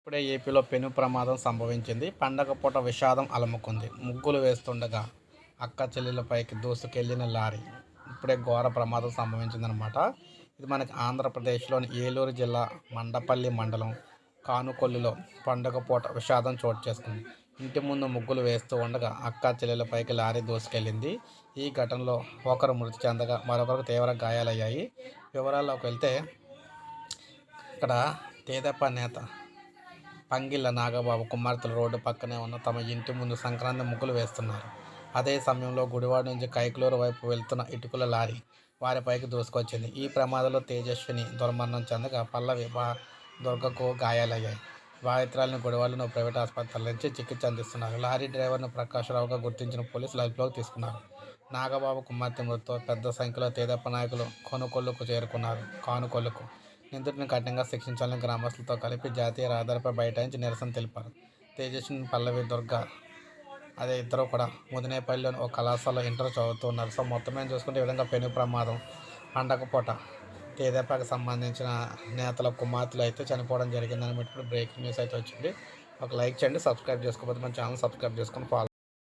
ఇప్పుడే ఏపీలో పెను ప్రమాదం సంభవించింది. పండగ పూట విషాదం అలముకుంది. ముగ్గులు వేస్తుండగా అక్క చెల్లెలపైకి దూసుకెళ్లిన లారీ. ఇప్పుడే ఘోర ప్రమాదం సంభవించిందనమాట. ఇది మనకి ఆంధ్రప్రదేశ్లోని ఏలూరు జిల్లా మండపల్లి మండలం కానుకొల్లులో పండగ పూట విషాదం చోటు చేసుకుంది. ఇంటి ముందు ముగ్గులు వేస్తూ ఉండగా అక్క చెల్లెలపైకి లారీ దూసుకెళ్లింది. ఈ ఘటనలో ఒకరు మృతి చెందగా మరొకరికి తీవ్ర గాయాలయ్యాయి. వివరాల్లోకి వెళ్తే ఇక్కడ తెదేపా నేత పంగిళ్ళ నాగబాబు కుమార్తెలు రోడ్డు పక్కనే ఉన్న తమ ఇంటి ముందు సంక్రాంతి ముగ్గులు వేస్తున్నారు. అదే సమయంలో గుడివాడ నుంచి కైకలూరు వైపు వెళ్తున్న ఇటుకల లారీ వారిపైకి దూసుకొచ్చింది. ఈ ప్రమాదంలో తేజస్విని దుర్మరణం చెందగా పల్లవి దుర్గకు గాయాలయ్యాయి. బాధితురాలిని గుడివాడలోని ప్రైవేట్ ఆసుపత్రి తరలించి చికిత్స అందిస్తున్నారు. లారీ డ్రైవర్ను ప్రకాశ్రావుగా గుర్తించిన పోలీసులు అదుపులోకి తీసుకున్నారు. నాగబాబు కుమార్తె మృతితో పెద్ద సంఖ్యలో తెదేపా నాయకులు కానుకొల్లుకు నిందితుడిని కఠినంగా శిక్షించాలని గ్రామస్తులతో కలిపి జాతీయ రహదారిపై బైఠాయించి నిరసన తెలిపారు. తేజస్విని, పల్లవి దుర్గ ఇద్దరు కూడా ముదినేపల్లిలోని ఒక కళాశాలలో ఇంటర్ చదువుతున్నారు. సో మొత్తం మీద చూసుకుంటే ఈ విధంగా పెను ప్రమాదం పండగ పూట తెదేపాకి సంబంధించిన నేతల కుమార్తెలు అయితే చనిపోవడం జరిగిందని ఇప్పుడు బ్రేకింగ్ న్యూస్ అయితే వచ్చింది. ఒక లైక్ చేయండి, సబ్స్క్రైబ్ చేసుకోకపోతే మన ఛానల్ సబ్స్క్రైబ్ చేసుకొని ఫాలో